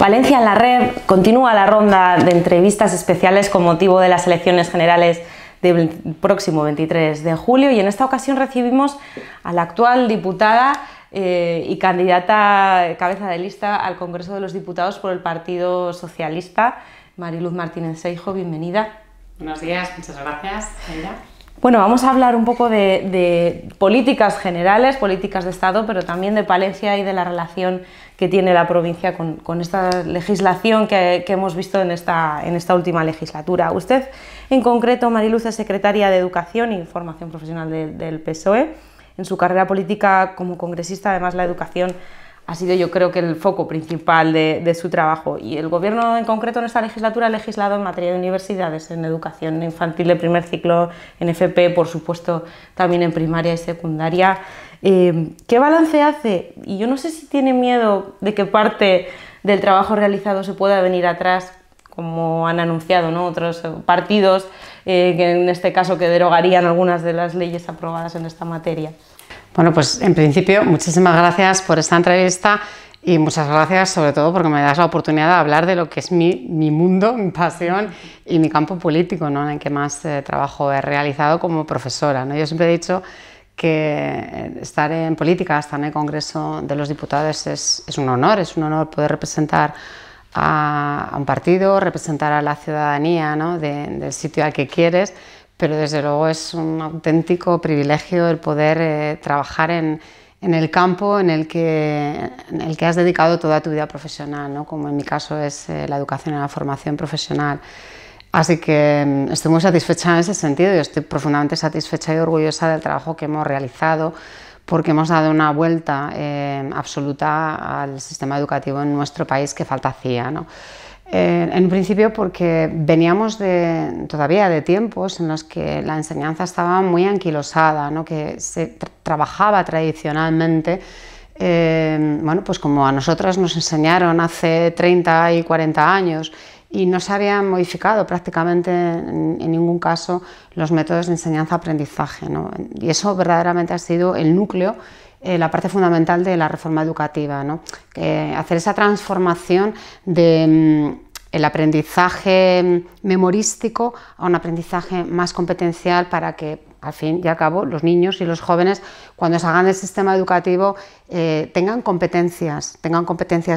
Valencia en la Red continúa la ronda de entrevistas especiales con motivo de las elecciones generales del próximo 23 de julio y en esta ocasión recibimos a la actual diputada y candidata cabeza de lista al Congreso de los Diputados por el Partido Socialista, Mariluz Martínez Seijo. Bienvenida. Buenos días, muchas gracias. Ella. Bueno, vamos a hablar un poco de políticas generales, políticas de Estado, pero también de Palencia y de la relación que tiene la provincia con esta legislación que hemos visto en esta última legislatura. Usted, en concreto, Mariluz, es secretaria de Educación y Formación Profesional del PSOE. En su carrera política como congresista, además, la educación ha sido, yo creo, que el foco principal de su trabajo. Y el Gobierno, en concreto, en esta legislatura ha legislado en materia de universidades, en educación infantil de primer ciclo, en FP, por supuesto, también en primaria y secundaria. ¿Qué balance hace? Y yo no sé si tiene miedo de que parte del trabajo realizado se pueda venir atrás, como han anunciado, ¿no?, otros partidos, que en este caso que derogarían algunas de las leyes aprobadas en esta materia. Bueno, pues en principio, muchísimas gracias por esta entrevista y muchas gracias sobre todo porque me das la oportunidad de hablar de lo que es mi mundo, mi pasión y mi campo político, ¿no?, en el que más trabajo he realizado como profesora, ¿no? Yo siempre he dicho que estar en política, estar en el Congreso de los Diputados es un honor poder representar a un partido, representar a la ciudadanía, ¿no?, del sitio al que quieres, pero desde luego es un auténtico privilegio el poder trabajar en el campo en el que has dedicado toda tu vida profesional, ¿no?, como en mi caso es la educación y la formación profesional. Así que estoy muy satisfecha en ese sentido y estoy profundamente satisfecha y orgullosa del trabajo que hemos realizado, porque hemos dado una vuelta absoluta al sistema educativo en nuestro país que falta hacía, ¿no? En principio porque veníamos todavía de tiempos en los que la enseñanza estaba muy anquilosada, ¿no?, que se trabajaba tradicionalmente, bueno, pues como a nosotros nos enseñaron hace 30 y 40 años, y no se habían modificado prácticamente en ningún caso los métodos de enseñanza-aprendizaje, ¿no? Y eso verdaderamente ha sido el núcleo, la parte fundamental de la reforma educativa, ¿no? Hacer esa transformación del aprendizaje memorístico a un aprendizaje más competencial para que, al fin y al cabo, los niños y los jóvenes, cuando salgan del sistema educativo, tengan competencias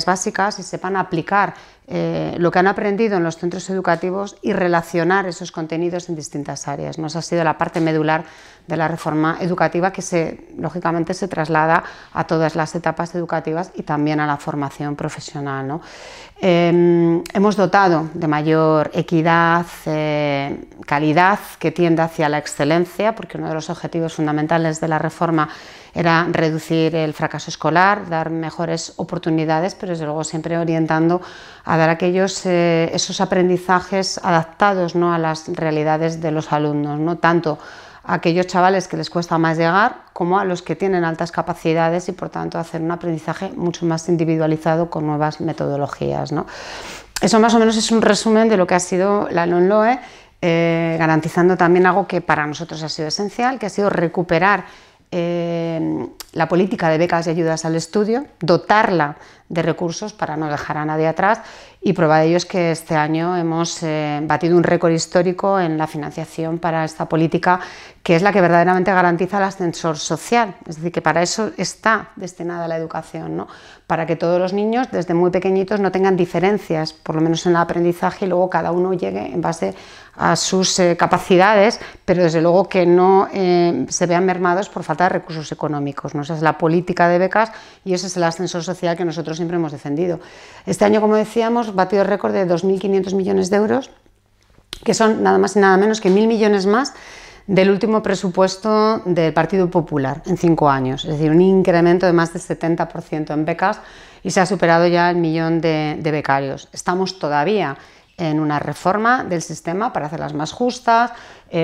básicas y sepan aplicar lo que han aprendido en los centros educativos y relacionar esos contenidos en distintas áreas, ¿no? Esa ha sido la parte medular de la reforma educativa que lógicamente se traslada a todas las etapas educativas y también a la formación profesional, ¿no? Hemos dotado de mayor equidad, calidad que tiende hacia la excelencia, porque uno de los objetivos fundamentales de la reforma era reducir el fracaso escolar, dar mejores oportunidades, pero desde luego siempre orientando a dar esos aprendizajes adaptados, ¿no?, a las realidades de los alumnos, ¿no?, tanto a aquellos chavales que les cuesta más llegar como a los que tienen altas capacidades y por tanto hacer un aprendizaje mucho más individualizado con nuevas metodologías, ¿no? Eso más o menos es un resumen de lo que ha sido la LOMLOE, garantizando también algo que para nosotros ha sido esencial, que ha sido recuperar la política de becas y ayudas al estudio, dotarla de recursos para no dejar a nadie atrás, y prueba de ello es que este año hemos batido un récord histórico en la financiación para esta política, que es la que verdaderamente garantiza el ascensor social, es decir, que para eso está destinada la educación, ¿no?, para que todos los niños desde muy pequeñitos no tengan diferencias, por lo menos en el aprendizaje, y luego cada uno llegue en base a sus capacidades, pero desde luego que no se vean mermados por falta de recursos económicos, ¿no? Esa es la política de becas y ese es el ascensor social que nosotros siempre hemos defendido. Este año, como decíamos, batido el récord de 2.500 millones de euros, que son nada más y nada menos que 1.000 millones más del último presupuesto del Partido Popular en 5 años, es decir, un incremento de más del 70% en becas y se ha superado ya el millón de becarios. Estamos todavía en una reforma del sistema para hacerlas más justas,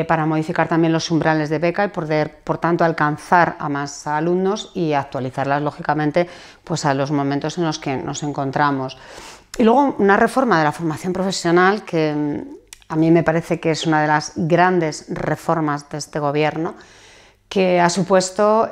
para modificar también los umbrales de beca y poder, por tanto, alcanzar a más alumnos y actualizarlas, lógicamente, pues a los momentos en los que nos encontramos. Y luego una reforma de la formación profesional que a mí me parece que es una de las grandes reformas de este Gobierno, que ha supuesto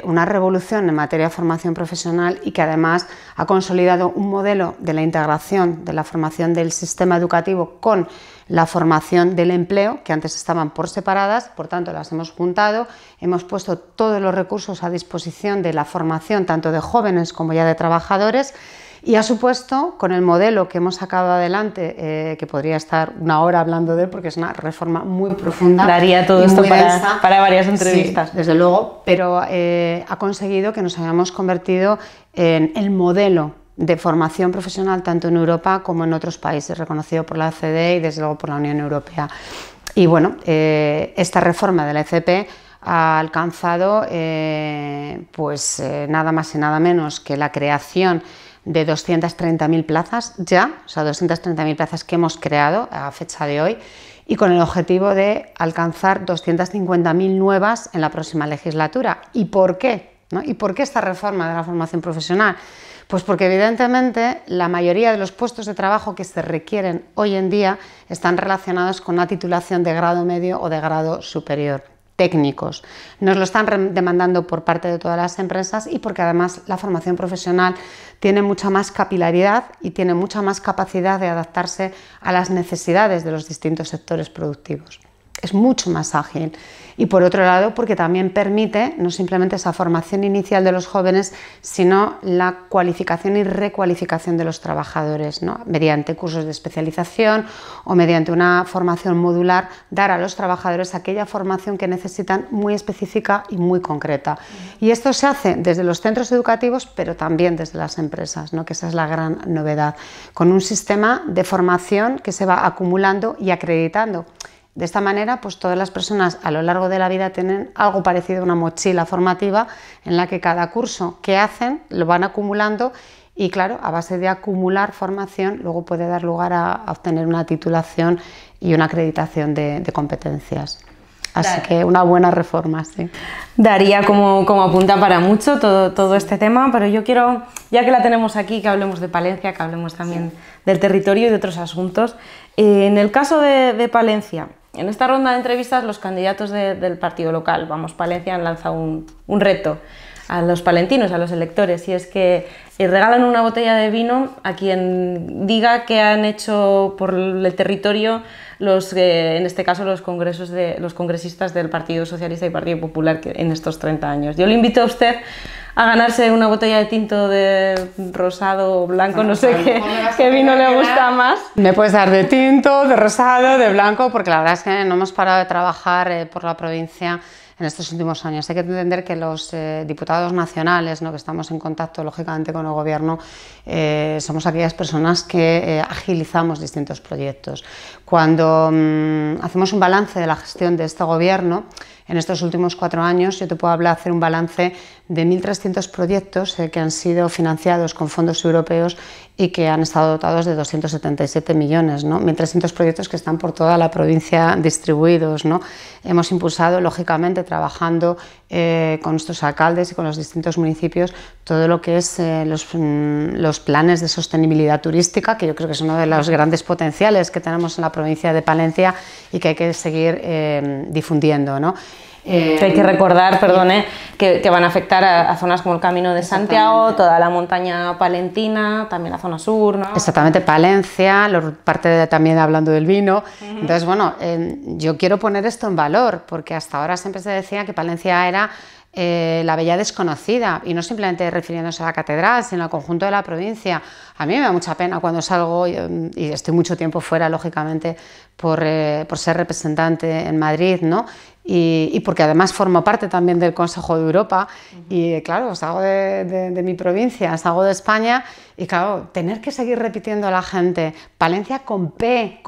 una revolución en materia de formación profesional y que además ha consolidado un modelo de la integración de la formación del sistema educativo con la formación del empleo, que antes estaban por separadas, por tanto las hemos juntado, hemos puesto todos los recursos a disposición de la formación tanto de jóvenes como ya de trabajadores, y ha supuesto, con el modelo que hemos sacado adelante, que podría estar una hora hablando de él porque es una reforma muy profunda. Daría todo esto para varias entrevistas. Sí, desde luego, pero ha conseguido que nos hayamos convertido en el modelo de formación profesional tanto en Europa como en otros países, reconocido por la OCDE y desde luego por la Unión Europea. Y bueno, esta reforma de la FP ha alcanzado nada más y nada menos que la creación de 230.000 plazas ya, o sea, 230.000 plazas que hemos creado a fecha de hoy, y con el objetivo de alcanzar 250.000 nuevas en la próxima legislatura. ¿Y por qué? ¿No? ¿Y por qué esta reforma de la formación profesional? Pues porque evidentemente la mayoría de los puestos de trabajo que se requieren hoy en día están relacionados con una titulación de grado medio o de grado superior, técnicos. Nos lo están demandando por parte de todas las empresas y porque además la formación profesional tiene mucha más capilaridad y tiene mucha más capacidad de adaptarse a las necesidades de los distintos sectores productivos. Es mucho más ágil. Y por otro lado, porque también permite no simplemente esa formación inicial de los jóvenes, sino la cualificación y recualificación de los trabajadores, ¿no? Mediante cursos de especialización o mediante una formación modular, dar a los trabajadores aquella formación que necesitan muy específica y muy concreta. Y esto se hace desde los centros educativos, pero también desde las empresas, ¿no? Que esa es la gran novedad, con un sistema de formación que se va acumulando y acreditando. De esta manera, pues todas las personas a lo largo de la vida tienen algo parecido a una mochila formativa en la que cada curso que hacen lo van acumulando y, claro, a base de acumular formación luego puede dar lugar a obtener una titulación y una acreditación de competencias. Así que una buena reforma, sí. Daría como apunta para mucho todo este tema, pero yo quiero, ya que la tenemos aquí, que hablemos de Palencia, que hablemos también del territorio y de otros asuntos. En el caso de Palencia, en esta ronda de entrevistas los candidatos del partido local, Vamos Palencia, han lanzado un reto a los palentinos, a los electores, y es que regalan una botella de vino a quien diga que han hecho por el territorio en este caso los congresistas del Partido Socialista y Partido Popular en estos 30 años. Yo le invito a usted a ganarse una botella de tinto de rosado o blanco, no sé qué vino le gusta más. Me puedes dar de tinto, de rosado, de blanco, porque la verdad es que no hemos parado de trabajar por la provincia en estos últimos años. Hay que entender que los diputados nacionales, ¿no?, que estamos en contacto lógicamente con el gobierno, somos aquellas personas que agilizamos distintos proyectos. Cuando hacemos un balance de la gestión de este gobierno, en estos últimos 4 años, yo te puedo hacer un balance de 1.300 proyectos que han sido financiados con fondos europeos y que han estado dotados de 277 millones, ¿no? 1.300 proyectos que están por toda la provincia distribuidos, ¿no? Hemos impulsado, lógicamente, trabajando con nuestros alcaldes y con los distintos municipios, todo lo que es los planes de sostenibilidad turística, que yo creo que es uno de los grandes potenciales que tenemos en la provincia de Palencia y que hay que seguir difundiendo, ¿no? Que hay que recordar, perdone, que van a afectar a zonas como el Camino de Santiago, toda la montaña palentina, también la zona sur, ¿no? Exactamente, Palencia, parte también hablando del vino. Entonces, bueno, yo quiero poner esto en valor, porque hasta ahora siempre se decía que Palencia era la bella desconocida, y no simplemente refiriéndose a la catedral, sino al conjunto de la provincia. A mí me da mucha pena cuando salgo, y estoy mucho tiempo fuera, lógicamente, por ser representante en Madrid, ¿no? Y porque además formo parte también del Consejo de Europa, y claro, salgo de mi provincia, salgo de España, y claro, tener que seguir repitiendo a la gente, Palencia con P,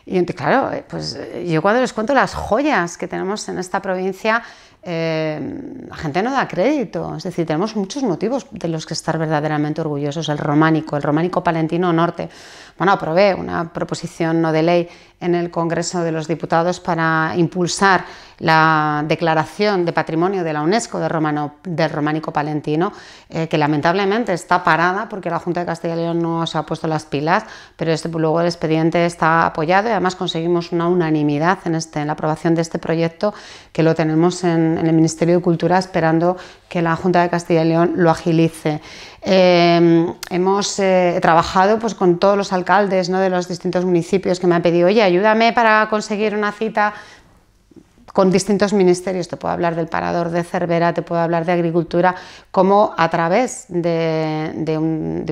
y claro, pues yo cuando les cuento las joyas que tenemos en esta provincia, la gente no da crédito. Es decir, tenemos muchos motivos de los que estar verdaderamente orgullosos. El románico palentino norte. Bueno, aprobé una proposición no de ley en el Congreso de los Diputados para impulsar la declaración de patrimonio de la UNESCO del románico palentino, que lamentablemente está parada porque la Junta de Castilla y León no se ha puesto las pilas, pero luego el expediente está apoyado y además conseguimos una unanimidad en la aprobación de este proyecto, que lo tenemos en el Ministerio de Cultura esperando que la Junta de Castilla y León lo agilice. Hemos trabajado pues, con todos los alcaldes, ¿no?, de los distintos municipios que me han pedido, oye, ayúdame para conseguir una cita con distintos ministerios. Te puedo hablar del Parador de Cervera, te puedo hablar de Agricultura, como a través de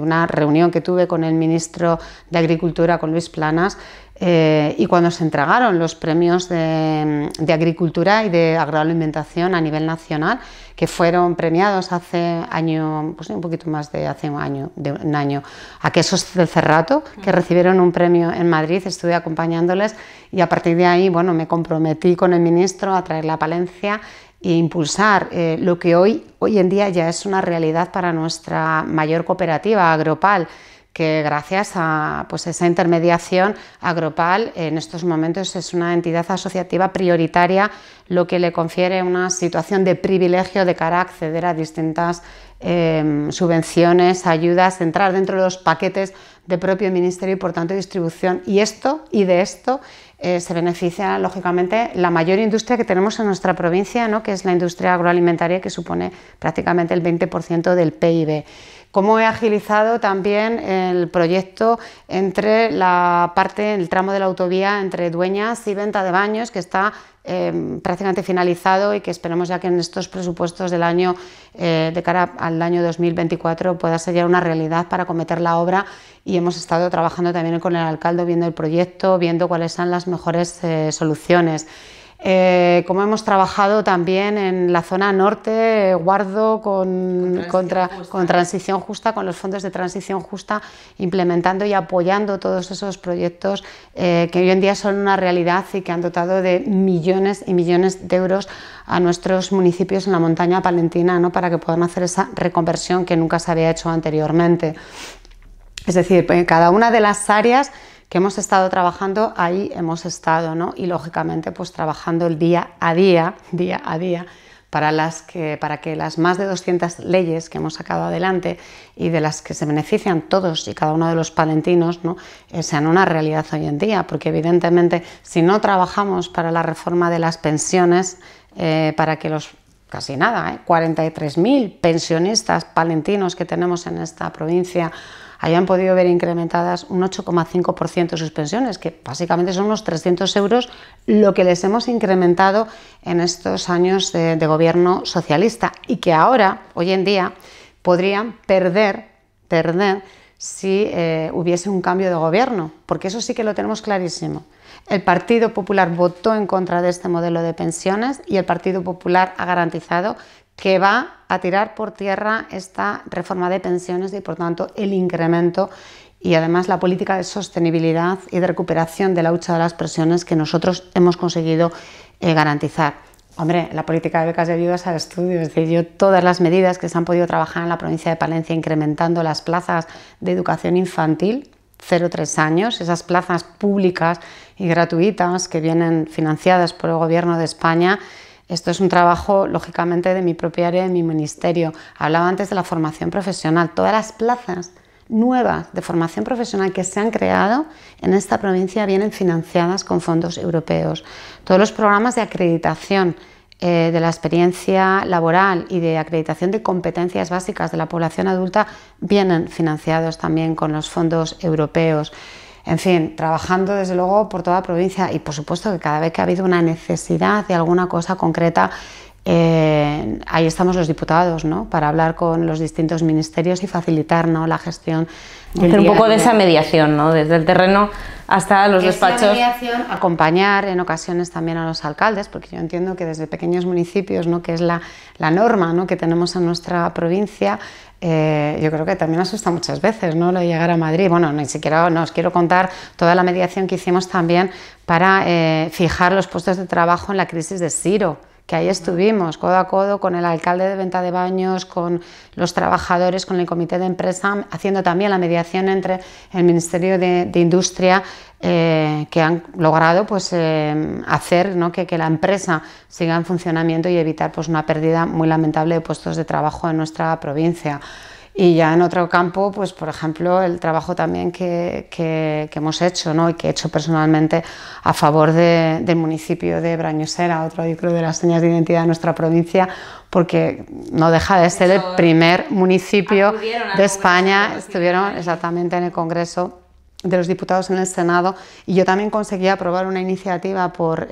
una reunión que tuve con el ministro de Agricultura, con Luis Planas, y cuando se entregaron los premios de Agricultura y de Agroalimentación a nivel nacional, que fueron premiados hace año, pues un poquito más de hace un año, a Quesos del Cerrato, que recibieron un premio en Madrid. Estuve acompañándoles y a partir de ahí, bueno, me comprometí con el ministro a traerla a Palencia e impulsar lo que hoy en día ya es una realidad para nuestra mayor cooperativa, Agropal, que gracias a pues, esa intermediación, Agropal en estos momentos es una entidad asociativa prioritaria, lo que le confiere una situación de privilegio de cara a acceder a distintas subvenciones, ayudas, entrar dentro de los paquetes de propio ministerio y por tanto distribución. Y de esto se beneficia lógicamente la mayor industria que tenemos en nuestra provincia, ¿no?, que es la industria agroalimentaria, que supone prácticamente el 20% del PIB. Cómo he agilizado también el proyecto entre el tramo de la autovía entre Dueñas y Venta de Baños, que está prácticamente finalizado y que esperemos ya que en estos presupuestos del año, de cara al año 2024, pueda ser ya una realidad para acometer la obra. Y hemos estado trabajando también con el alcalde, viendo el proyecto, viendo cuáles son las mejores soluciones. Como hemos trabajado también en la zona norte, Guardo, con transición justa, con los fondos de transición justa, implementando y apoyando todos esos proyectos que hoy en día son una realidad y que han dotado de millones y millones de euros a nuestros municipios en la montaña palentina, ¿no?, para que puedan hacer esa reconversión que nunca se había hecho anteriormente. Es decir, en cada una de las áreas que hemos estado trabajando, ahí hemos estado, ¿no? Y lógicamente pues trabajando el día a día, para que las más de 200 leyes que hemos sacado adelante y de las que se benefician todos y cada uno de los palentinos, ¿no?, sean una realidad hoy en día, porque evidentemente si no trabajamos para la reforma de las pensiones, para que casi nada, 43.000 pensionistas palentinos que tenemos en esta provincia hayan podido ver incrementadas un 8,5% sus pensiones, que básicamente son unos 300 euros lo que les hemos incrementado en estos años de gobierno socialista, y que ahora, hoy en día, podrían perder si hubiese un cambio de gobierno, porque eso sí que lo tenemos clarísimo. El Partido Popular votó en contra de este modelo de pensiones y el Partido Popular ha garantizado que va a tirar por tierra esta reforma de pensiones y por tanto el incremento y además la política de sostenibilidad y de recuperación de la hucha de las pensiones que nosotros hemos conseguido garantizar. Hombre, la política de becas y ayudas al estudio, es decir, todas las medidas que se han podido trabajar en la provincia de Palencia, incrementando las plazas de educación infantil 0-3 años, esas plazas públicas y gratuitas que vienen financiadas por el Gobierno de España. Esto es un trabajo, lógicamente, de mi propia área, de mi ministerio. Hablaba antes de la formación profesional. Todas las plazas nuevas de formación profesional que se han creado en esta provincia vienen financiadas con fondos europeos. Todos los programas de acreditación de la experiencia laboral y de acreditación de competencias básicas de la población adulta vienen financiados también con los fondos europeos. En fin, trabajando desde luego por toda la provincia y por supuesto que cada vez que ha habido una necesidad de alguna cosa concreta, ahí estamos los diputados, ¿no?, para hablar con los distintos ministerios y facilitar, ¿no?, la gestión. Hacer un poco de esa mediación, ¿no?, desde el terreno hasta los despachos. Mediación, acompañar en ocasiones también a los alcaldes, porque yo entiendo que desde pequeños municipios, ¿no?, que es la norma, ¿no?, que tenemos en nuestra provincia, yo creo que también asusta muchas veces, ¿no?, lo de llegar a Madrid. Bueno, ni siquiera os quiero contar toda la mediación que hicimos también para fijar los puestos de trabajo en la crisis de Siro, que ahí estuvimos codo a codo con el alcalde de Venta de Baños, con los trabajadores, con el comité de empresa, haciendo también la mediación entre el Ministerio de Industria, que han logrado pues, hacer, ¿no?, que la empresa siga en funcionamiento y evitar pues, una pérdida muy lamentable de puestos de trabajo en nuestra provincia. Y ya en otro campo, pues por ejemplo, el trabajo también que hemos hecho, ¿no?, y que he hecho personalmente a favor del municipio de Brañosera, otro, yo creo, de las señas de identidad de nuestra provincia, porque no deja de ser el primer municipio de España. Estuvieron exactamente en el Congreso de los Diputados en el Senado, y yo también conseguí aprobar una iniciativa por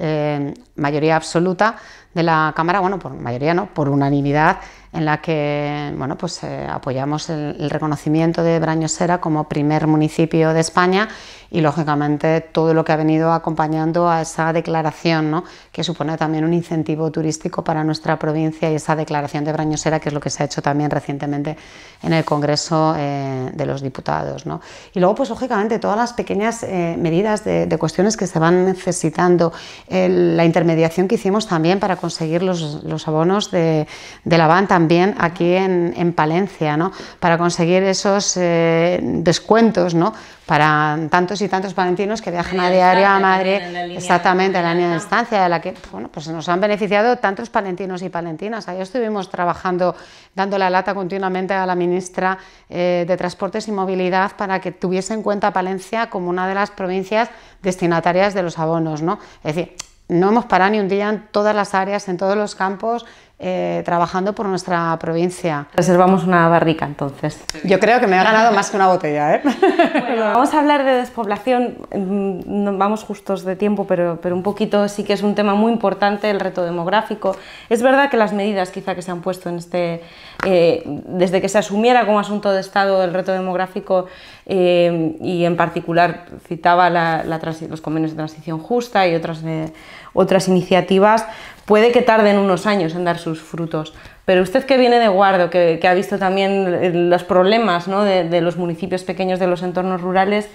mayoría absoluta de la Cámara, bueno, por mayoría no, por unanimidad, en la que bueno, pues, apoyamos el reconocimiento de Brañosera como primer municipio de España, y lógicamente todo lo que ha venido acompañando a esa declaración, ¿no?, que supone también un incentivo turístico para nuestra provincia, y esa declaración de Brañosera, que es lo que se ha hecho también recientemente en el Congreso de los Diputados, ¿no? Y luego, pues lógicamente, todas las pequeñas medidas de cuestiones que se van necesitando, la intermediación que hicimos también para conseguir los abonos de la van también aquí en Palencia, ¿no?, para conseguir esos descuentos, ¿no?, para tantos y tantos palentinos que viajan a diario a Madrid, exactamente, en la línea de distancia, de la que bueno, pues nos han beneficiado tantos palentinos y palentinas. Ahí estuvimos trabajando, dando la lata continuamente a la ministra de Transportes y Movilidad para que tuviese en cuenta a Palencia como una de las provincias destinatarias de los abonos, ¿no? Es decir, no hemos parado ni un día en todas las áreas, en todos los campos, trabajando por nuestra provincia. Reservamos una barrica, entonces. Yo creo que me ha ganado más que una botella, ¿eh? Bueno, vamos a hablar de despoblación, vamos justos de tiempo, pero un poquito sí que es un tema muy importante, el reto demográfico. Es verdad que las medidas quizá que se han puesto en desde que se asumiera como asunto de Estado el reto demográfico, y en particular citaba los convenios de transición justa y otras iniciativas, puede que tarden unos años en dar sus frutos, pero usted, que viene de Guardo, que ha visto también los problemas, ¿no?, de los municipios pequeños, de los entornos rurales,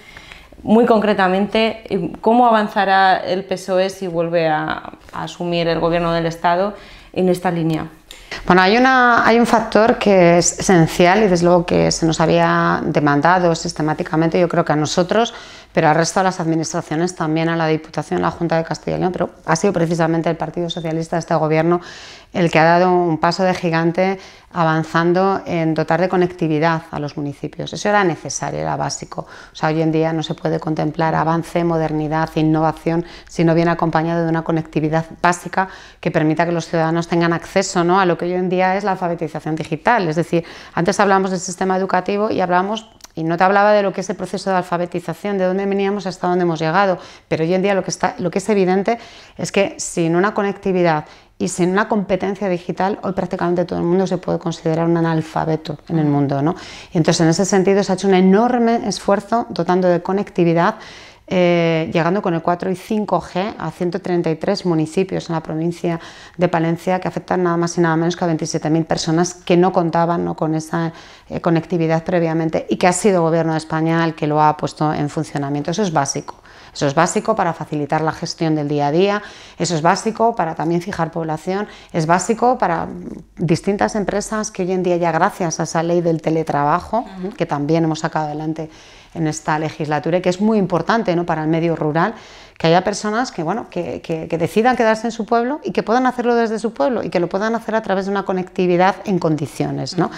muy concretamente, ¿cómo avanzará el PSOE si vuelve a asumir el gobierno del Estado en esta línea? Bueno, hay un factor que es esencial y desde luego que se nos había demandado sistemáticamente, yo creo que a nosotros, pero al resto de las administraciones, también a la Diputación, a la Junta de Castilla y León, pero ha sido precisamente el Partido Socialista de este gobierno el que ha dado un paso de gigante avanzando en dotar de conectividad a los municipios. Eso era necesario, era básico. O sea, hoy en día no se puede contemplar avance, modernidad e innovación si no viene acompañado de una conectividad básica que permita que los ciudadanos tengan acceso, ¿no?, a lo que hoy en día es la alfabetización digital. Es decir, antes hablábamos del sistema educativo y no te hablaba de lo que es el proceso de alfabetización, de dónde veníamos hasta dónde hemos llegado, pero hoy en día lo que es evidente es que sin una conectividad y sin una competencia digital, hoy prácticamente todo el mundo se puede considerar un analfabeto en el mundo, ¿no? Y entonces, en ese sentido, se ha hecho un enorme esfuerzo dotando de conectividad, llegando con el 4 y 5G a 133 municipios en la provincia de Palencia, que afectan nada más y nada menos que a 27.000 personas que no contaban, ¿no?, con esa conectividad previamente, y que ha sido el Gobierno de España el que lo ha puesto en funcionamiento. Eso es básico. Eso es básico para facilitar la gestión del día a día, eso es básico para también fijar población, es básico para distintas empresas que hoy en día, ya gracias a esa ley del teletrabajo, que también hemos sacado adelante en esta legislatura y que es muy importante, ¿no?, para el medio rural, que haya personas que decidan quedarse en su pueblo y que puedan hacerlo desde su pueblo y que lo puedan hacer a través de una conectividad en condiciones, ¿no?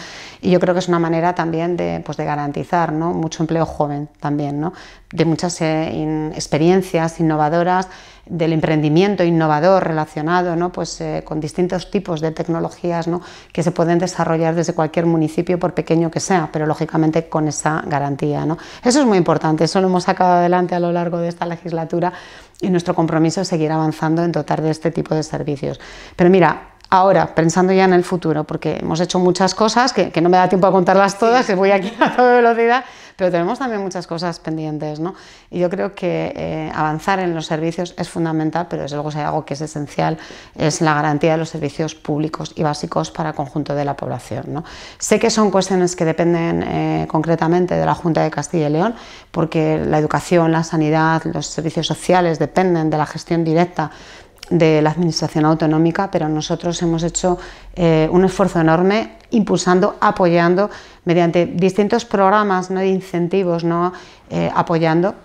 Y yo creo que es una manera también de garantizar, ¿no?, mucho empleo joven también, ¿no?, de muchas experiencias innovadoras, del emprendimiento innovador relacionado, ¿no?, pues, con distintos tipos de tecnologías, ¿no?, que se pueden desarrollar desde cualquier municipio, por pequeño que sea, pero lógicamente con esa garantía, ¿no? Eso es muy importante, eso lo hemos sacado adelante a lo largo de esta legislatura y nuestro compromiso es seguir avanzando en dotar de este tipo de servicios. Pero mira, ahora, pensando ya en el futuro, porque hemos hecho muchas cosas, que no me da tiempo a contarlas todas, que voy aquí a toda velocidad, pero tenemos también muchas cosas pendientes, ¿no? Y yo creo que avanzar en los servicios es fundamental, pero desde luego si hay algo que es esencial, es la garantía de los servicios públicos y básicos para el conjunto de la población, ¿no? Sé que son cuestiones que dependen concretamente de la Junta de Castilla y León, porque la educación, la sanidad, los servicios sociales dependen de la gestión directa de la administración autonómica, pero nosotros hemos hecho un esfuerzo enorme impulsando, apoyando mediante distintos programas, ¿no?, de incentivos, ¿no?, apoyando.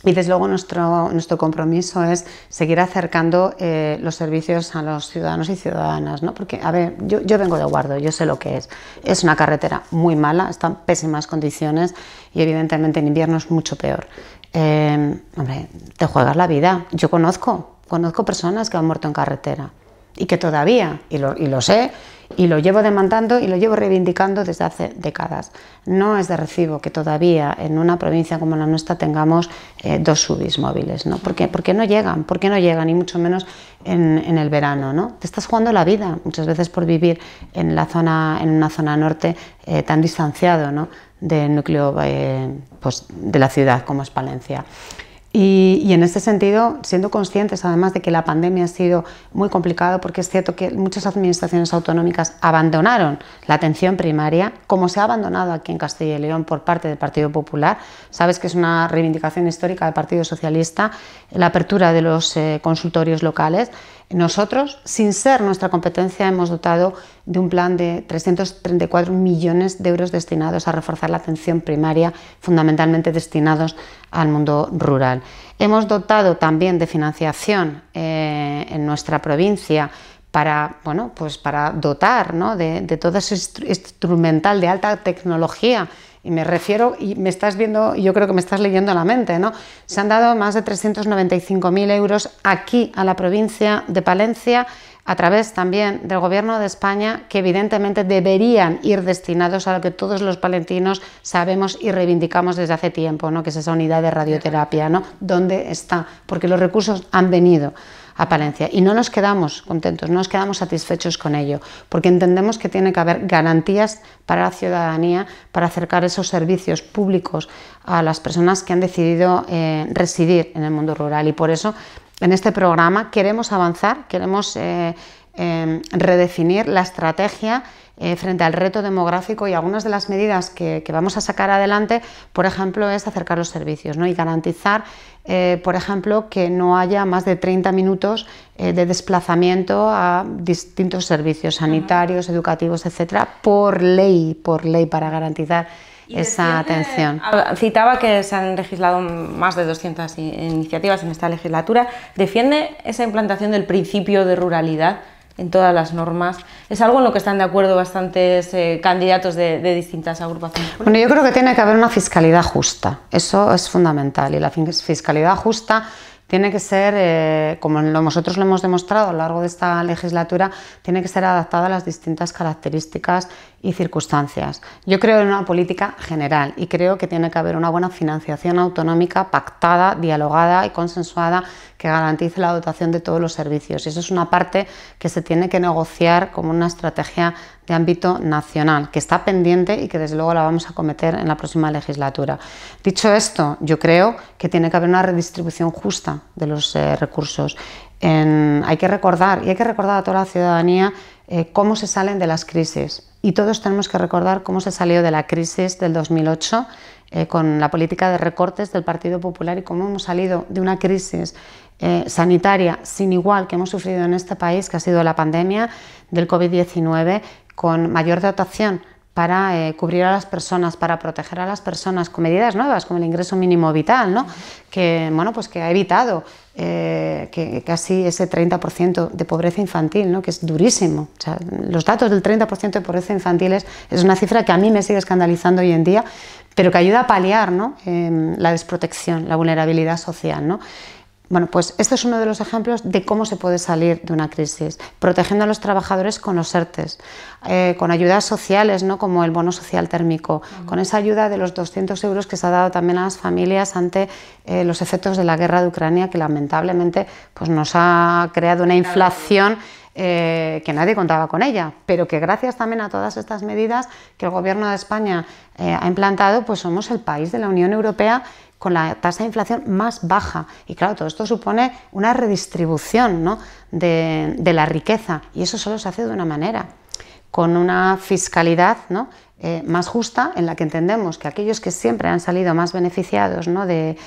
Y desde luego nuestro compromiso es seguir acercando los servicios a los ciudadanos y ciudadanas, ¿no? Porque, a ver, yo vengo de Guardo, yo sé lo que es. Es una carretera muy mala, está en pésimas condiciones y evidentemente en invierno es mucho peor. Hombre, te juegas la vida. Yo conozco personas que han muerto en carretera y que todavía, y lo sé, y lo llevo demandando y lo llevo reivindicando desde hace décadas. No es de recibo que todavía en una provincia como la nuestra tengamos 2 SUVIs móviles, ¿no? ¿Por qué no llegan? ¿Por qué no llegan? Y mucho menos en el verano, ¿no? Te estás jugando la vida muchas veces por vivir en una zona norte tan distanciado, ¿no?, del núcleo pues, de la ciudad como es Palencia. Y en este sentido, siendo conscientes además de que la pandemia ha sido muy complicado, porque es cierto que muchas administraciones autonómicas abandonaron la atención primaria, como se ha abandonado aquí en Castilla y León por parte del Partido Popular. Sabes que es una reivindicación histórica del Partido Socialista, la apertura de los consultorios locales. Nosotros, sin ser nuestra competencia, hemos dotado de un plan de 334 millones de euros destinados a reforzar la atención primaria, fundamentalmente destinados al mundo rural. Hemos dotado también de financiación en nuestra provincia para dotar, ¿no?, de todo ese instrumental de alta tecnología. Y me refiero, y me estás viendo, yo creo que me estás leyendo la mente, ¿no? Se han dado más de 395.000 euros aquí a la provincia de Palencia, a través también del Gobierno de España, que evidentemente deberían ir destinados a lo que todos los palentinos sabemos y reivindicamos desde hace tiempo, ¿no?, que es esa unidad de radioterapia, ¿no? ¿Dónde está? Porque los recursos han venido a Palencia y no nos quedamos contentos, no nos quedamos satisfechos con ello, porque entendemos que tiene que haber garantías para la ciudadanía, para acercar esos servicios públicos a las personas que han decidido residir en el mundo rural. Y por eso en este programa queremos avanzar, queremos redefinir la estrategia frente al reto demográfico, y algunas de las medidas que vamos a sacar adelante, por ejemplo, es acercar los servicios, ¿no?, y garantizar, por ejemplo, que no haya más de 30 minutos de desplazamiento a distintos servicios sanitarios, educativos, etcétera, por ley, para garantizar esa atención. Citaba que se han legislado más de 200 iniciativas en esta legislatura. ¿Defiende esa implantación del principio de ruralidad en todas las normas? ¿Es algo en lo que están de acuerdo bastantes candidatos de distintas agrupaciones? Bueno, yo creo que tiene que haber una fiscalidad justa, eso es fundamental, y la fiscalidad justa tiene que ser, como nosotros lo hemos demostrado a lo largo de esta legislatura, tiene que ser adaptada a las distintas características y circunstancias. Yo creo en una política general y creo que tiene que haber una buena financiación autonómica pactada, dialogada y consensuada, que garantice la dotación de todos los servicios. Y eso es una parte que se tiene que negociar como una estrategia de ámbito nacional, que está pendiente y que desde luego la vamos a acometer en la próxima legislatura. Dicho esto, yo creo que tiene que haber una redistribución justa de los recursos. Hay que recordar a toda la ciudadanía cómo se salen de las crisis, y todos tenemos que recordar cómo se salió de la crisis del 2008 con la política de recortes del Partido Popular, y cómo hemos salido de una crisis sanitaria sin igual que hemos sufrido en este país, que ha sido la pandemia del COVID-19, con mayor dotación para cubrir a las personas, para proteger a las personas, con medidas nuevas como el ingreso mínimo vital, ¿no?, que, bueno, pues que ha evitado que casi ese 30% de pobreza infantil, ¿no?, que es durísimo. O sea, los datos del 30% de pobreza infantil es una cifra que a mí me sigue escandalizando hoy en día, pero que ayuda a paliar, ¿no?, la desprotección, la vulnerabilidad social, ¿no? Bueno, pues este es uno de los ejemplos de cómo se puede salir de una crisis, protegiendo a los trabajadores con los ERTEs, con ayudas sociales, ¿no?, como el bono social térmico, con esa ayuda de los 200 euros que se ha dado también a las familias ante los efectos de la guerra de Ucrania, que lamentablemente pues nos ha creado una inflación que nadie contaba con ella, pero que gracias también a todas estas medidas que el Gobierno de España ha implantado, pues somos el país de la Unión Europea con la tasa de inflación más baja. Y claro, todo esto supone una redistribución, ¿no?, de la riqueza, y eso solo se hace de una manera, con una fiscalidad, ¿no?, más justa, en la que entendemos que aquellos que siempre han salido más beneficiados, ¿no?, de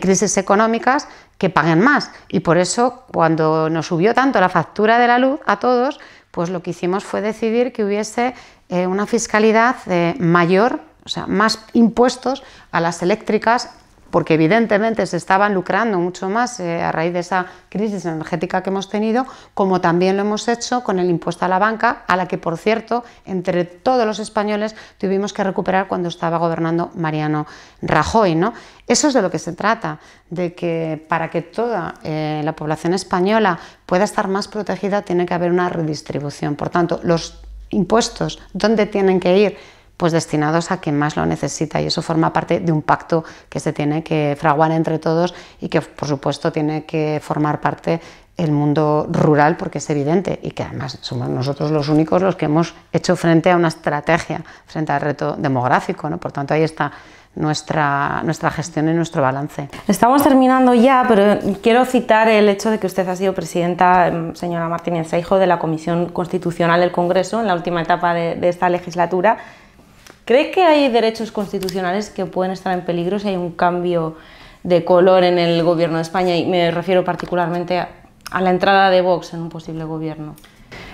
crisis económicas, que paguen más. Y por eso, cuando nos subió tanto la factura de la luz a todos, pues lo que hicimos fue decidir que hubiese una fiscalidad mayor, o sea, más impuestos a las eléctricas, porque evidentemente se estaban lucrando mucho más a raíz de esa crisis energética que hemos tenido, como también lo hemos hecho con el impuesto a la banca, a la que, por cierto, entre todos los españoles tuvimos que recuperar cuando estaba gobernando Mariano Rajoy, ¿no? Eso es de lo que se trata, de que para que toda la población española pueda estar más protegida tiene que haber una redistribución. Por tanto, los impuestos, ¿dónde tienen que ir? Pues destinados a quien más lo necesita, y eso forma parte de un pacto que se tiene que fraguar entre todos y que, por supuesto, tiene que formar parte el mundo rural, porque es evidente, y que además somos nosotros los únicos los que hemos hecho frente a una estrategia, frente al reto demográfico, ¿no? Por tanto, ahí está nuestra gestión y nuestro balance. Estamos terminando ya, pero quiero citar el hecho de que usted ha sido presidenta, señora Martínez Seijo, de la Comisión Constitucional del Congreso en la última etapa de esta legislatura. ¿Cree que hay derechos constitucionales que pueden estar en peligro si hay un cambio de color en el gobierno de España? Y me refiero particularmente a la entrada de Vox en un posible gobierno.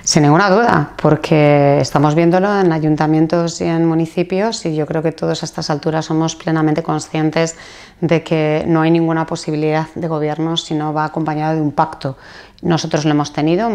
Sin ninguna duda, porque estamos viéndolo en ayuntamientos y en municipios, y yo creo que todos a estas alturas somos plenamente conscientes de que no hay ninguna posibilidad de gobierno si no va acompañado de un pacto. Nosotros lo hemos tenido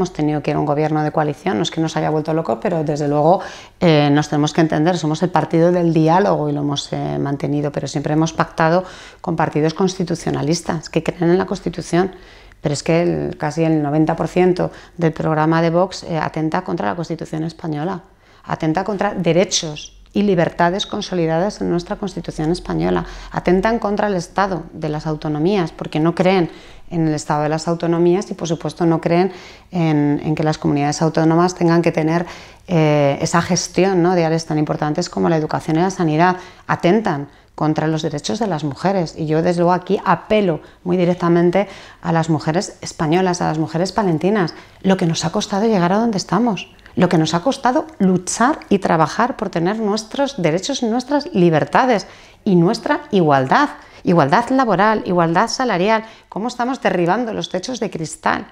que ir a un gobierno de coalición, no es que nos haya vuelto locos, pero desde luego nos tenemos que entender, somos el partido del diálogo y lo hemos mantenido, pero siempre hemos pactado con partidos constitucionalistas que creen en la Constitución. Pero es que casi el 90% del programa de Vox atenta contra la Constitución española, atenta contra derechos y libertades consolidadas en nuestra Constitución española, atentan contra el Estado de las autonomías, porque no creen en el Estado de las autonomías y, por supuesto, no creen en que las comunidades autónomas tengan que tener esa gestión, ¿no?, de áreas tan importantes como la educación y la sanidad. Atentan contra los derechos de las mujeres, y yo desde luego aquí apelo muy directamente a las mujeres españolas, a las mujeres palentinas, lo que nos ha costado llegar a donde estamos, lo que nos ha costado luchar y trabajar por tener nuestros derechos, nuestras libertades y nuestra igualdad, igualdad laboral, igualdad salarial, cómo estamos derribando los techos de cristal,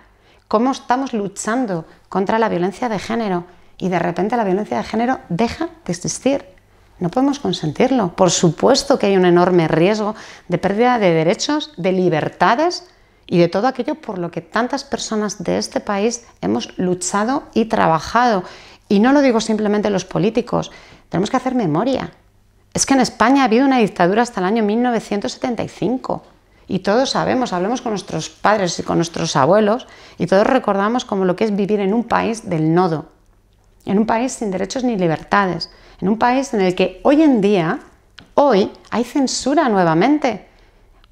cómo estamos luchando contra la violencia de género, y de repente la violencia de género deja de existir. No podemos consentirlo. Por supuesto que hay un enorme riesgo de pérdida de derechos, de libertades y de todo aquello por lo que tantas personas de este país hemos luchado y trabajado. Y no lo digo simplemente los políticos, tenemos que hacer memoria. Es que en España ha habido una dictadura hasta el año 1975 y todos sabemos, hablemos con nuestros padres y con nuestros abuelos y todos recordamos como lo que es vivir en un país del nodo, en un país sin derechos ni libertades, en un país en el que hoy en día, hay censura nuevamente.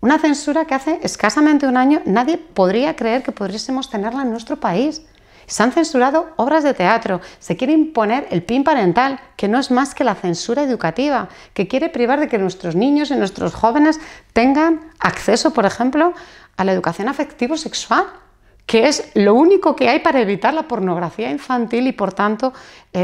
Una censura que hace escasamente un año nadie podría creer que pudiésemos tenerla en nuestro país. Se han censurado obras de teatro, se quiere imponer el PIN parental, que no es más que la censura educativa, que quiere privar de que nuestros niños y nuestros jóvenes tengan acceso, por ejemplo, a la educación afectivo-sexual, que es lo único que hay para evitar la pornografía infantil y, por tanto,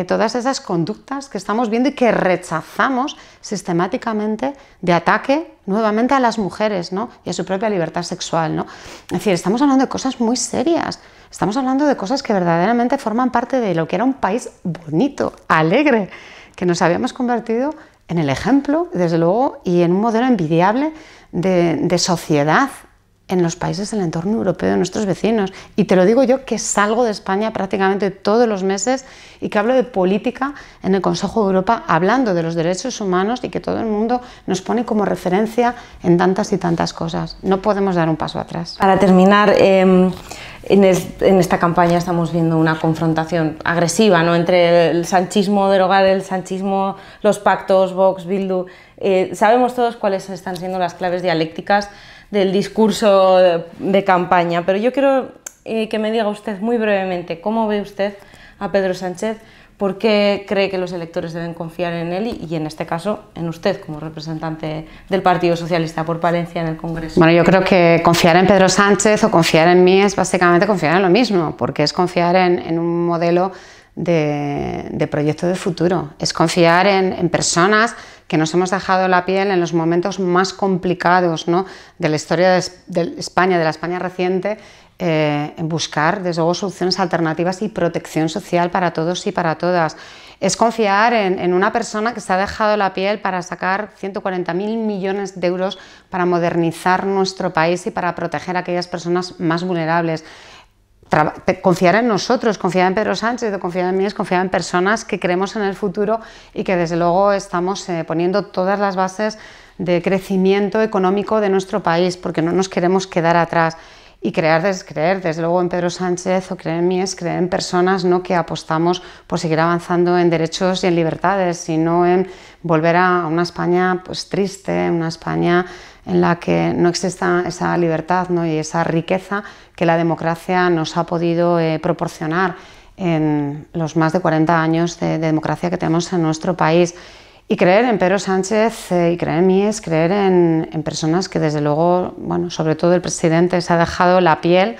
todas esas conductas que estamos viendo y que rechazamos sistemáticamente de ataque nuevamente a las mujeres, ¿no?, y a su propia libertad sexual, ¿no? Es decir, estamos hablando de cosas muy serias, estamos hablando de cosas que verdaderamente forman parte de lo que era un país bonito, alegre, que nos habíamos convertido en el ejemplo, desde luego, y en un modelo envidiable de sociedad en los países del entorno europeo de nuestros vecinos. Y te lo digo yo, que salgo de España prácticamente todos los meses y que hablo de política en el Consejo de Europa, hablando de los derechos humanos, y que todo el mundo nos pone como referencia en tantas y tantas cosas. No podemos dar un paso atrás. Para terminar, en esta campaña estamos viendo una confrontación agresiva, ¿no?, entre el sanchismo, derogar el sanchismo, los pactos, Vox, Bildu. Sabemos todos cuáles están siendo las claves dialécticas del discurso de campaña, pero yo quiero que me diga usted muy brevemente cómo ve usted a Pedro Sánchez, por qué cree que los electores deben confiar en él y en este caso en usted como representante del Partido Socialista por Palencia en el Congreso. Bueno, yo creo que confiar en Pedro Sánchez o confiar en mí es básicamente confiar en lo mismo, porque es confiar en un modelo de proyecto de futuro, es confiar en personas que nos hemos dejado la piel en los momentos más complicados, ¿no?, de la historia de España, de la España reciente, en buscar, desde luego, soluciones alternativas y protección social para todos y para todas. Es confiar en una persona que se ha dejado la piel para sacar 140.000 millones de euros para modernizar nuestro país y para proteger a aquellas personas más vulnerables. Confiar en nosotros, confiar en Pedro Sánchez, confiar en mí, es confiar en personas que creemos en el futuro y que desde luego estamos poniendo todas las bases de crecimiento económico de nuestro país, porque no nos queremos quedar atrás. Y creer es creer, desde luego en Pedro Sánchez o creer en mí es creer en personas, ¿no?, que apostamos por seguir avanzando en derechos y en libertades, y no en volver a una España pues triste, una España en la que no exista esa libertad, ¿no?, y esa riqueza que la democracia nos ha podido proporcionar en los más de 40 años de democracia que tenemos en nuestro país. Y creer en Pedro Sánchez y creer en mí es creer en personas que desde luego, bueno, sobre todo el presidente, se ha dejado la piel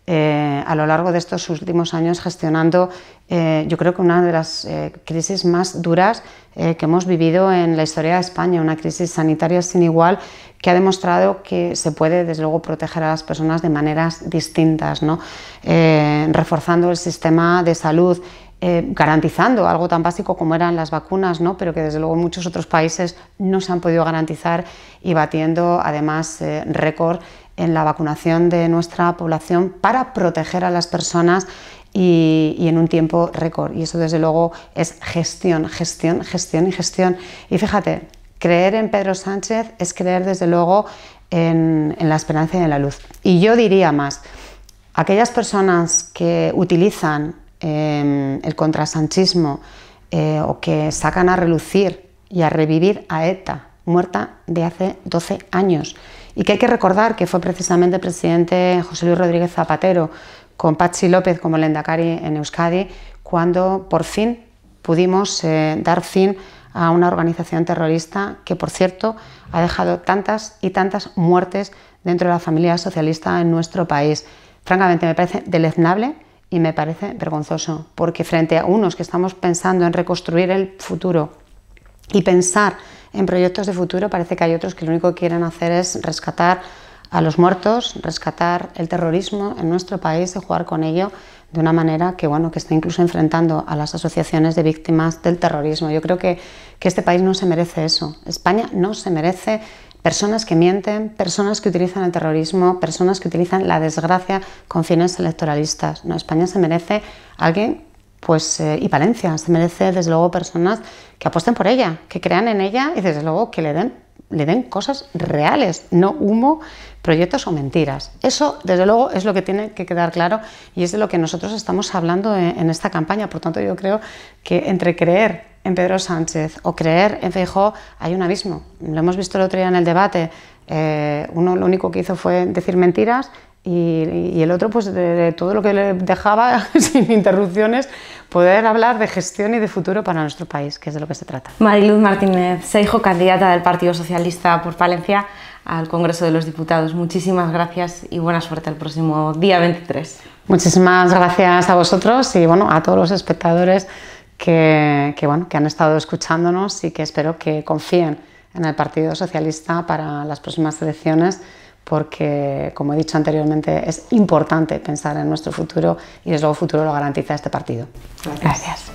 a lo largo de estos últimos años gestionando, yo creo que una de las crisis más duras que hemos vivido en la historia de España, una crisis sanitaria sin igual que ha demostrado que se puede desde luego proteger a las personas de maneras distintas, ¿no?, reforzando el sistema de salud, garantizando algo tan básico como eran las vacunas, ¿no?, pero que desde luego en muchos otros países no se han podido garantizar, y batiendo además récord en la vacunación de nuestra población para proteger a las personas y en un tiempo récord. Y eso desde luego es gestión, gestión, gestión y gestión. Y fíjate, creer en Pedro Sánchez es creer desde luego en la esperanza y en la luz. Y yo diría más, aquellas personas que utilizan el contrasanchismo o que sacan a relucir y a revivir a ETA, muerta de hace 12 años, y que hay que recordar que fue precisamente el presidente José Luis Rodríguez Zapatero, con Patxi López como lehendakari en Euskadi, cuando por fin pudimos dar fin a una organización terrorista que, por cierto, ha dejado tantas y tantas muertes dentro de la familia socialista en nuestro país. Francamente, me parece deleznable y me parece vergonzoso, porque frente a unos que estamos pensando en reconstruir el futuro y pensar en proyectos de futuro, parece que hay otros que lo único que quieren hacer es rescatar a los muertos, rescatar el terrorismo en nuestro país y jugar con ello de una manera que, bueno, que está incluso enfrentando a las asociaciones de víctimas del terrorismo. Yo creo que este país no se merece eso. España no se merece personas que mienten, personas que utilizan el terrorismo, personas que utilizan la desgracia con fines electoralistas. No, España se merece alguien, pues, y Palencia se merece desde luego personas que apuesten por ella, que crean en ella y desde luego que le den cosas reales, no humo, proyectos o mentiras. Eso desde luego es lo que tiene que quedar claro y es de lo que nosotros estamos hablando en esta campaña. Por tanto, yo creo que entre creer en Pedro Sánchez o creer en Feijóo hay un abismo. Lo hemos visto el otro día en el debate. Uno lo único que hizo fue decir mentiras y el otro, pues, de todo lo que le dejaba sin interrupciones, poder hablar de gestión y de futuro para nuestro país, que es de lo que se trata. Mariluz Martínez Seijo, candidata del Partido Socialista por Palencia al Congreso de los Diputados. Muchísimas gracias y buena suerte el próximo día 23. Muchísimas gracias a vosotros y, bueno, a todos los espectadores que han estado escuchándonos y que espero que confíen en el Partido Socialista para las próximas elecciones, porque, como he dicho anteriormente, es importante pensar en nuestro futuro y desde luego el futuro lo garantiza este partido. Gracias.